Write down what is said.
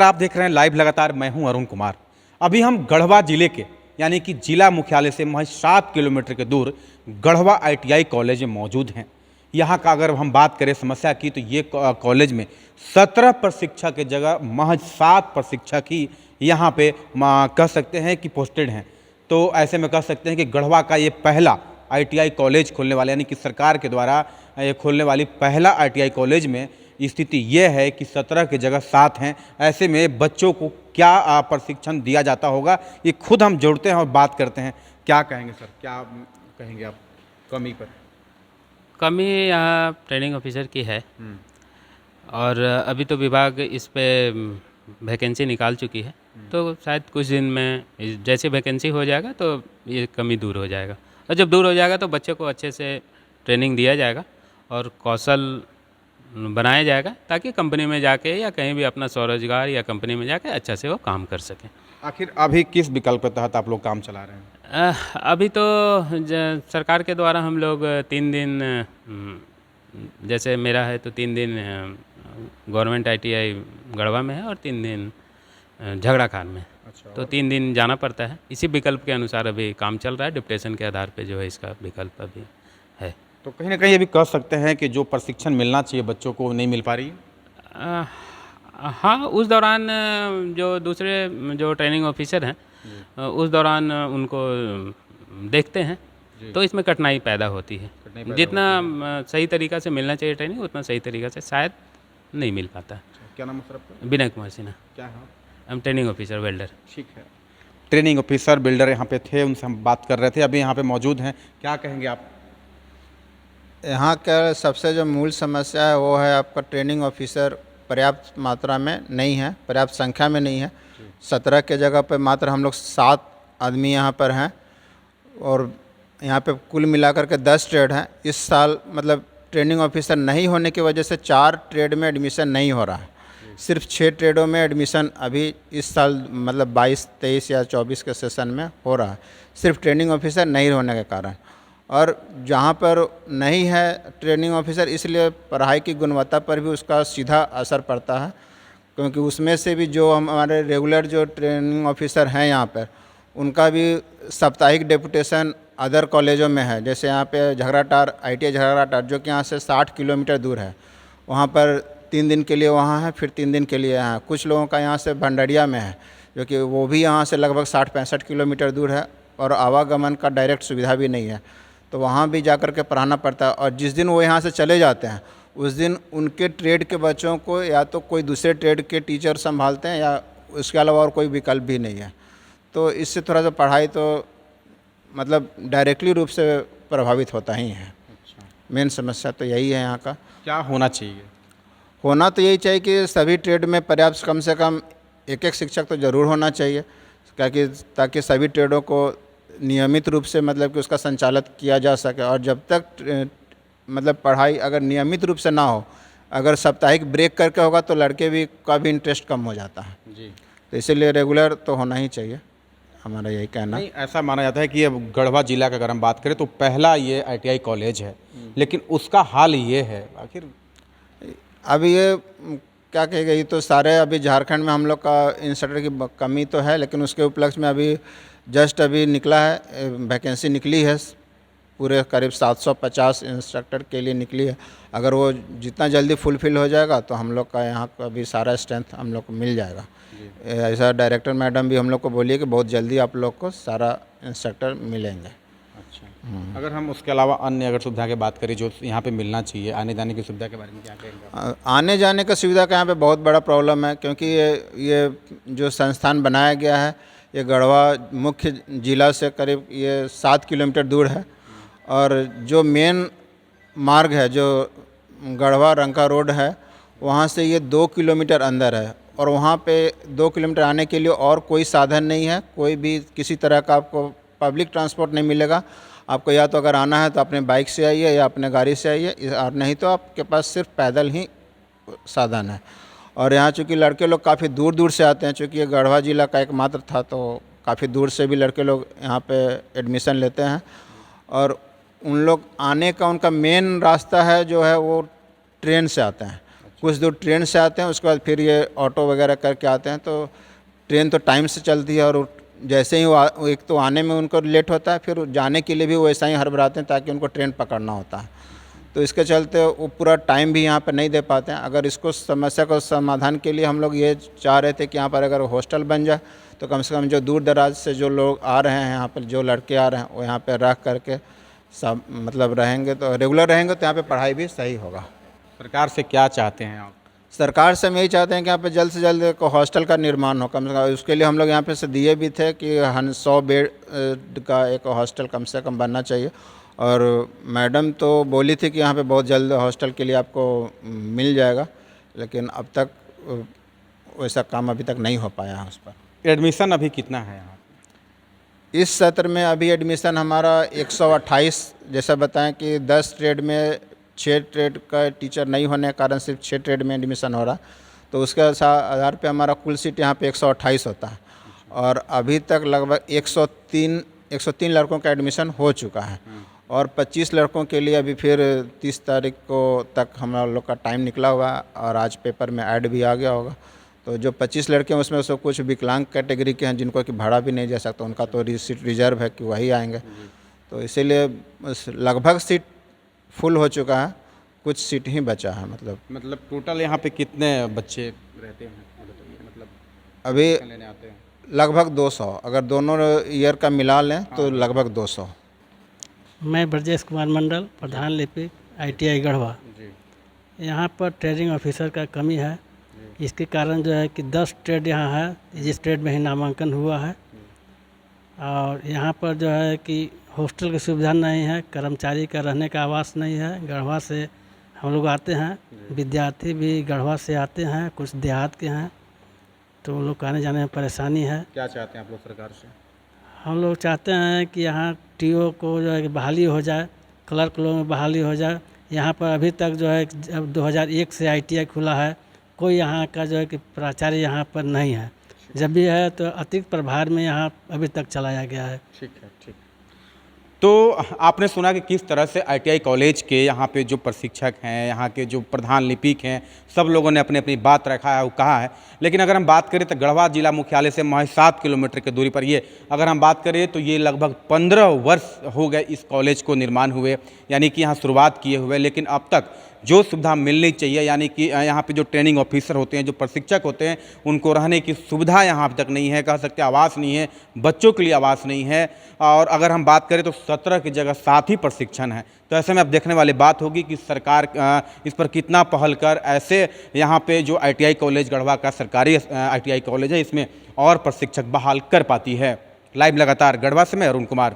आप देख रहे हैं लाइव लगातार। मैं हूं अरुण कुमार। अभी हम गढ़वा जिले के यानी कि जिला मुख्यालय से महज 7 किलोमीटर के दूर गढ़वा आईटीआई कॉलेज में मौजूद हैं। यहां का अगर हम बात करें समस्या की तो ये कॉलेज में 17 प्रशिक्षक की जगह महज 7 प्रशिक्षक ही यहां पे कह सकते हैं कि पोस्टेड हैं। तो ऐसे में कह सकते हैं कि गढ़वा का ये पहला आईटीआई कॉलेज खोलने वाला यानी कि सरकार के द्वारा ये खोलने वाली पहला आईटीआई कॉलेज में स्थिति ये है कि 17 की जगह 7 हैं। ऐसे में बच्चों को क्या प्रशिक्षण दिया जाता होगा, ये खुद हम जोड़ते हैं और बात करते हैं। क्या कहेंगे सर, क्या कहेंगे आप कमी पर? कमी यहाँ ट्रेनिंग ऑफिसर की है और अभी तो विभाग इस पे वैकेंसी निकाल चुकी है, तो शायद कुछ दिन में जैसे वैकेंसी हो जाएगा तो ये कमी दूर हो जाएगा। और जब दूर हो जाएगा तो बच्चे को अच्छे से ट्रेनिंग दिया जाएगा और कौशल बनाया जाएगा ताकि कंपनी में जाके या कहीं भी अपना स्वरोजगार या कंपनी में जाके अच्छा से वो काम कर सकें। आखिर अभी किस विकल्प के तहत आप लोग काम चला रहे हैं? अभी तो सरकार के द्वारा हम लोग 3 दिन जैसे मेरा है तो 3 दिन गवर्नमेंट आईटीआई गढ़वा में है और 3 दिन झगड़ा खान में। अच्छा, तो 3 दिन जाना पड़ता है। इसी विकल्प के अनुसार अभी काम चल रहा है। डिप्टेशन के आधार पे जो है इसका विकल्प अभी है। तो कहीं ना कहीं अभी कह सकते हैं कि जो प्रशिक्षण मिलना चाहिए बच्चों को नहीं मिल पा रही है। हाँ, उस दौरान जो दूसरे जो ट्रेनिंग ऑफिसर हैं उस दौरान उनको देखते हैं तो इसमें कठिनाई पैदा होती है। जितना सही तरीक़ा से मिलना चाहिए ट्रेनिंग उतना सही तरीक़ा से शायद नहीं मिल पाता। क्या नाम है सर आपका? विनय कुमार सिन्हा। क्या है? हम ट्रेनिंग ऑफिसर वेल्डर। ठीक है, ट्रेनिंग ऑफिसर बिल्डर यहाँ पे थे, उनसे हम बात कर रहे थे। अभी यहाँ पे मौजूद हैं। क्या कहेंगे आप? यहाँ का सबसे जो मूल समस्या है वो है आपका ट्रेनिंग ऑफिसर पर्याप्त मात्रा में नहीं है, पर्याप्त संख्या में नहीं है। 17 के जगह पर मात्र हम लोग 7 आदमी यहाँ पर हैं और यहाँ पे कुल मिलाकर के 10 ट्रेड हैं। इस साल मतलब ट्रेनिंग ऑफिसर नहीं होने की वजह से 4 ट्रेड में एडमिशन नहीं हो रहा है। सिर्फ 6 ट्रेडों में एडमिशन अभी इस साल मतलब 22, 23 या 24 के सेशन में हो रहा है, सिर्फ ट्रेनिंग ऑफिसर नहीं होने के कारण। और जहाँ पर नहीं है ट्रेनिंग ऑफिसर इसलिए पढ़ाई की गुणवत्ता पर भी उसका सीधा असर पड़ता है, क्योंकि उसमें से भी जो हमारे रेगुलर जो ट्रेनिंग ऑफिसर हैं यहाँ पर उनका भी साप्ताहिक डेपुटेशन अदर कॉलेजों में है। जैसे यहाँ पे झगड़ाटार आईटीआई झगड़ाटार जो कि यहाँ से 60 किलोमीटर दूर है, वहाँ पर 3 दिन के लिए वहाँ है, फिर 3 दिन के लिए यहाँ। कुछ लोगों का यहाँ से भंडरिया में है जो कि वो भी यहाँ से लगभग 60-65 किलोमीटर दूर है और आवागमन का डायरेक्ट सुविधा भी नहीं है, तो वहाँ भी जाकर के पढ़ाना पड़ता है। और जिस दिन वो यहाँ से चले जाते हैं उस दिन उनके ट्रेड के बच्चों को या तो कोई दूसरे ट्रेड के टीचर संभालते हैं या उसके अलावा और कोई विकल्प भी नहीं है। तो इससे थोड़ा सा पढ़ाई तो मतलब डायरेक्टली रूप से प्रभावित होता ही है। अच्छा, मेन समस्या तो यही है यहाँ का। क्या होना चाहिए? होना तो यही चाहिए कि सभी ट्रेड में पर्याप्त कम से कम एक शिक्षक तो ज़रूर होना चाहिए, ताकि सभी ट्रेडों को नियमित रूप से मतलब कि उसका संचालित किया जा सके। और जब तक मतलब पढ़ाई अगर नियमित रूप से ना हो, अगर साप्ताहिक ब्रेक करके होगा तो लड़के भी का भी इंटरेस्ट कम हो जाता है जी। तो इसीलिए रेगुलर तो होना ही चाहिए, हमारा यही कहना। नहीं, ऐसा माना जाता है कि ये गढ़वा जिला का अगर हम बात करें तो पहला ये आईटीआई कॉलेज है, लेकिन उसका हाल ये है। आखिर अभी ये क्या कहेगा, ये तो सारे अभी झारखंड में हम लोग का इंस्ट्रक्टर की कमी तो है, लेकिन उसके उपलक्ष्य में अभी जस्ट अभी निकला है, वैकेंसी निकली है पूरे करीब 750 इंस्ट्रक्टर के लिए निकली है। अगर वो जितना जल्दी फुलफ़िल हो जाएगा तो हम लोग का यहाँ का भी सारा स्ट्रेंथ हम लोग को मिल जाएगा। ऐसा डायरेक्टर मैडम भी हम लोग को बोलिए कि बहुत जल्दी आप लोग को सारा इंस्ट्रक्टर मिलेंगे। अच्छा, अगर हम उसके अलावा अन्य अगर सुविधा की बात करें जो यहाँ पे मिलना चाहिए, आने जाने की सुविधा के बारे में क्या कहेंगे? आने जाने का सुविधा का यहाँ पे बहुत बड़ा प्रॉब्लम है, क्योंकि ये जो संस्थान बनाया गया है ये गढ़वा मुख्य ज़िला से करीब ये 7 किलोमीटर दूर है और जो मेन मार्ग है जो गढ़वा रंका रोड है वहाँ से ये 2 किलोमीटर अंदर है और वहाँ पे 2 किलोमीटर आने के लिए और कोई साधन नहीं है, कोई भी किसी तरह का आपको पब्लिक ट्रांसपोर्ट नहीं मिलेगा। आपको या तो अगर आना है तो अपने बाइक से आइए या अपने गाड़ी से आइए, और नहीं तो आपके पास सिर्फ पैदल ही साधन है। और यहाँ चूँकि लड़के लोग काफ़ी दूर दूर से आते हैं, चूँकि ये गढ़वा ज़िला का एकमात्र था तो काफ़ी दूर से भी लड़के लोग यहाँ पे एडमिशन लेते हैं और उन लोग आने का उनका मेन रास्ता है जो है वो ट्रेन से आते हैं। कुछ दूर ट्रेन से आते हैं, उसके बाद फिर ये ऑटो वगैरह करके आते हैं। तो ट्रेन तो टाइम से चलती है, और जैसे ही वो एक तो आने में उनको लेट होता है, फिर जाने के लिए भी वैसा ही हड़बड़ाते हैं ताकि उनको ट्रेन पकड़ना होता है। तो इसके चलते वो पूरा टाइम भी यहाँ पर नहीं दे पाते हैं। अगर इसको समस्या को समाधान के लिए हम लोग ये चाह रहे थे कि यहाँ पर अगर हॉस्टल बन जाए तो कम से कम जो दूर दराज से जो लोग आ रहे हैं यहाँ पर, जो लड़के आ रहे हैं, वो यहाँ पर रह करके सब मतलब रहेंगे, तो रेगुलर रहेंगे तो यहाँ पे पढ़ाई भी सही होगा। सरकार से क्या चाहते हैं आप? सरकार से हम यही चाहते हैं कि यहाँ पे जल्द से जल्द एक हॉस्टल का निर्माण हो। कम से कम उसके लिए हम लोग यहाँ पे से दिए भी थे कि 100 बेड का एक हॉस्टल कम से कम बनना चाहिए। और मैडम तो बोली थी कि यहाँ पे बहुत जल्द हॉस्टल के लिए आपको मिल जाएगा, लेकिन अब तक वैसा काम अभी तक नहीं हो पाया है उस पर। एडमिशन अभी कितना है यहाँ? इस सत्र में अभी एडमिशन हमारा 128, जैसा बताएं कि 10 ट्रेड में 6 ट्रेड का टीचर नहीं होने के कारण सिर्फ 6 ट्रेड में एडमिशन हो रहा, तो उसके आधार पे हमारा कुल सीट यहाँ पे 128 होता है। और अभी तक लगभग 103 लड़कों का एडमिशन हो चुका है, और 25 लड़कों के लिए अभी फिर 30 तारीख को तक हम लोग का टाइम निकला हुआ है, और आज पेपर में ऐड भी आ गया होगा। तो जो 25 लड़के हैं उसमें से कुछ विकलांग कैटेगरी के हैं जिनको कि भाड़ा भी नहीं जा सकता, उनका तो सीट रिजर्व है कि वही आएंगे। तो इसीलिए लगभग सीट फुल हो चुका है, कुछ सीट ही बचा है। मतलब टोटल यहाँ पे कितने बच्चे रहते हैं मतलब अभी लेने आते हैं? लगभग 200, अगर दोनों ईयर का मिला लें तो लगभग 200। मैं ब्रजेश कुमार मंडल, प्रधान लिपिक ITI गढ़वा। यहाँ पर ट्रेनिंग ऑफिसर का कमी है। इसके कारण जो है कि 10 ट्रेड यहाँ है, जिस ट्रेड में ही नामांकन हुआ है। और यहाँ पर जो है कि हॉस्टल की सुविधा नहीं है, कर्मचारी का रहने का आवास नहीं है। गढ़वा से हम लोग आते हैं, विद्यार्थी भी गढ़वा से आते हैं, कुछ देहात के हैं, तो उन लोग को आने जाने में परेशानी है। क्या चाहते हैं आप लोग सरकार से? हम लोग चाहते हैं कि यहाँ TO को जो है कि बहाली हो जाए, क्लर्क लोगों में बहाली हो जाए। यहाँ पर अभी तक जो है जब 2001 से ITI खुला है, कोई यहाँ का जो है कि प्राचार्य यहाँ पर नहीं है। जब भी है तो अतिरिक्त प्रभार में यहाँ अभी तक चलाया गया है। ठीक है, ठीक। तो आपने सुना कि किस तरह से ITI कॉलेज के यहाँ पे जो प्रशिक्षक हैं, यहाँ के जो प्रधान लिपिक हैं, सब लोगों ने अपनी अपनी बात रखा है, वो कहा है। लेकिन अगर हम बात करें तो गढ़वा जिला मुख्यालय से महज 7 किलोमीटर की दूरी पर ये अगर हम बात करें तो ये लगभग 15 वर्ष हो गए इस कॉलेज को निर्माण हुए, यानी कि यहाँ शुरुआत किए हुए। लेकिन अब तक जो सुविधा मिलनी चाहिए, यानी कि यहाँ पे जो ट्रेनिंग ऑफिसर होते हैं, जो प्रशिक्षक होते हैं, उनको रहने की सुविधा यहाँ अब तक नहीं है। कह सकते आवास नहीं है, बच्चों के लिए आवास नहीं है। और अगर हम बात करें तो 17 की जगह 7 ही प्रशिक्षण है। तो ऐसे में अब देखने वाली बात होगी कि सरकार इस पर कितना पहल कर ऐसे यहाँ पे जो ITI कॉलेज गढ़वा का सरकारी ITI कॉलेज है, इसमें और प्रशिक्षक बहाल कर पाती है। लाइव लगातार गढ़वा से मैं अरुण कुमार।